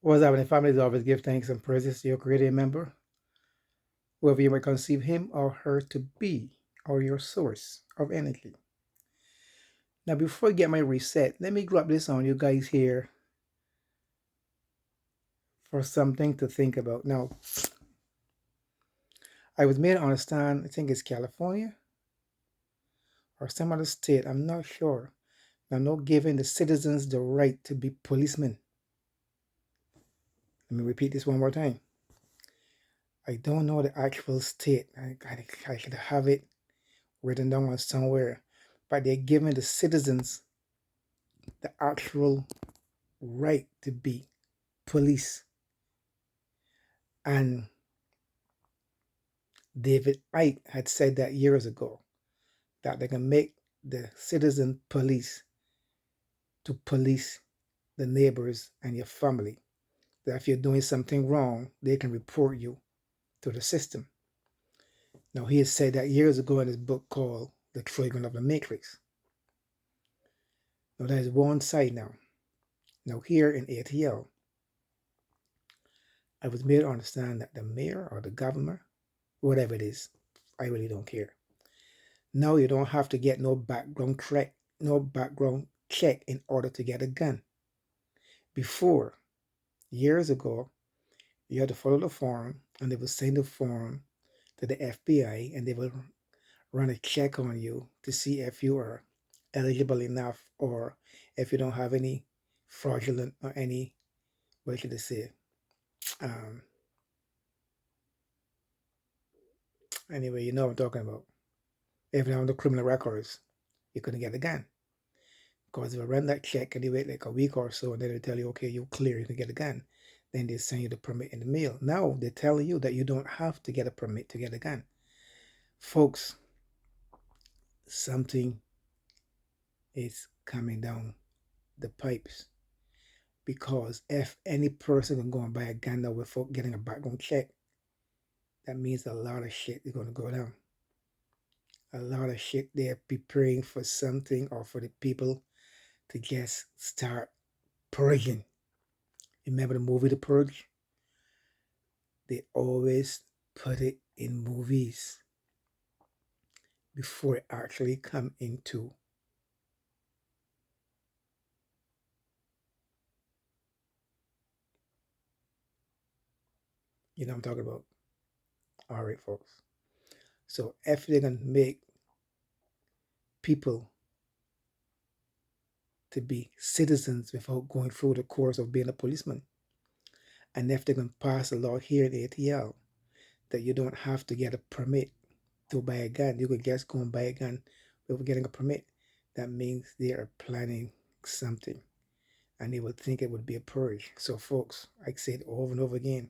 What's happening, families? Always give thanks and praises to your creator member, whoever you may conceive him or her to be, or your source of energy. Now, before I get my reset, let me drop this on you guys here for something to think about. Now, I was made to understand, I think it's California or some other state, I'm not sure. They're not giving the citizens the right to be policemen. Let me repeat this one more time. I don't know the actual state. I should have it written down on somewhere, but they're giving the citizens the actual right to be police. And David Icke had said that years ago, that they can make the citizen police to police the neighbors and your family. That if you're doing something wrong, they can report you to the system. Now, he has said that years ago in his book called The Triangle of the Matrix. Now, that is one side now. Now, here in ATL, I was made to understand that the mayor or the governor, whatever it is, I really don't care. Now you don't have to get no background check in order to get a gun. Before, years ago, you had to follow the form and they would send the form to the FBI and they would run a check on you to see if you are eligible enough or if you don't have any fraudulent or any, what should I say? Um, anyway, you know what I'm talking about. If you don't have the criminal records, you couldn't get a gun. Because if I run that check and they wait like a week or so and then they tell you, okay, you're clear, you can get a gun, then they send you the permit in the mail. Now they're telling you that you don't have to get a permit to get a gun. Folks, something is coming down the pipes. Because if any person can go and buy a gun now without getting a background check, that means a lot of shit is going to go down. A lot of shit they're preparing for something or for the people to just start purging. Remember the movie The Purge? They always put it in movies before it actually come into you know what I'm talking about. All right, folks. So if they're gonna make people to be citizens without going through the course of being a policeman, and if they're gonna pass a law here in ATL that you don't have to get a permit to buy a gun, you could just go and buy a gun without getting a permit, that means they are planning something. And they would think it would be a purge. So, folks, I say it over and over again,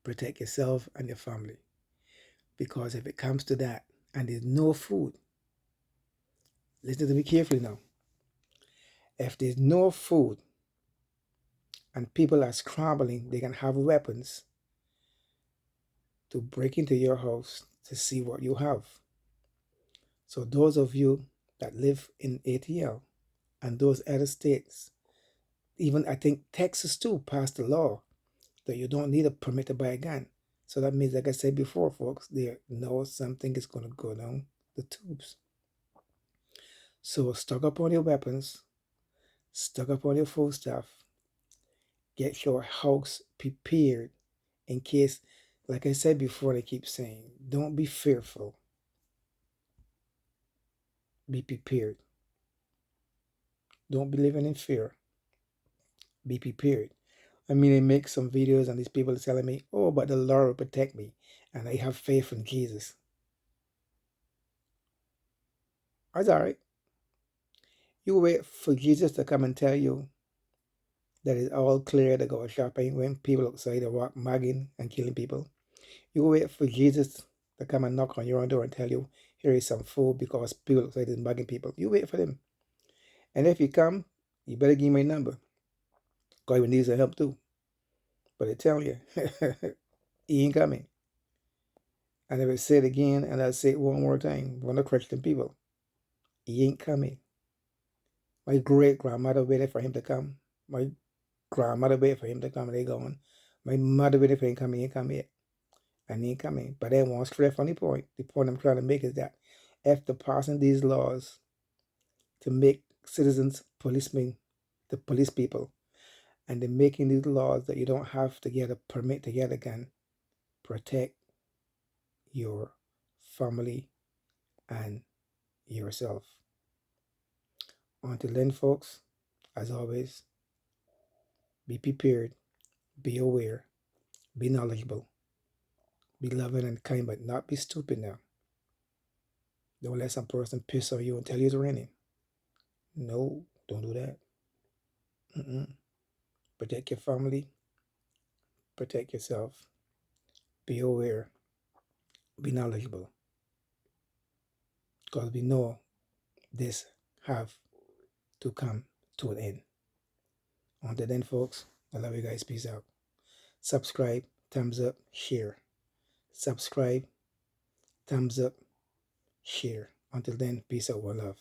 protect yourself and your family. Because if it comes to that and there's no food, listen to me carefully now. If there's no food and people are scrambling, they can have weapons to break into your house to see what you have. So those of you that live in ATL and those other states, even I think Texas too passed a law that you don't need a permit to buy a gun. So that means, like I said before, folks, they know something is going to go down the tubes. So stock up on your weapons, stock up on your food stuff, get your house prepared in case, like I said before, they keep saying, don't be fearful, be prepared. Don't be living in fear, be prepared. I mean, I make some videos and these people are telling me, oh, but the Lord will protect me and I have faith in Jesus. That's all right. You wait for Jesus to come and tell you that it's all clear to go shopping when people outside are walk mugging and killing people. You wait for Jesus to come and knock on your own door and tell you, here is some food because people outside is mugging people. You wait for them. And if you come, you better give me my number. Because he needs some help too. But I tell you, he ain't coming. And if I say it again and I say it one more time, one of the Christian people, he ain't coming. My great grandmother waited for him to come. My grandmother waited for him to come and they gone. My mother waited for him to come, he ain't come yet. And he ain't coming. But then one straight from the point I'm trying to make is that after passing these laws to make citizens policemen, the police people, and they're making these laws that you don't have to get a permit to get a gun, protect your family and yourself. Until then, folks, as always, be prepared, be aware, be knowledgeable, be loving and kind, but not be stupid now. Don't let some person piss on you and tell you it's raining. No, don't do that. Protect your family, protect yourself, be aware, be knowledgeable, because we know this have to come to an end. Until then, folks, I love you guys. Peace out. Subscribe, thumbs up, share. Subscribe, thumbs up, share. Until then, peace out, one love.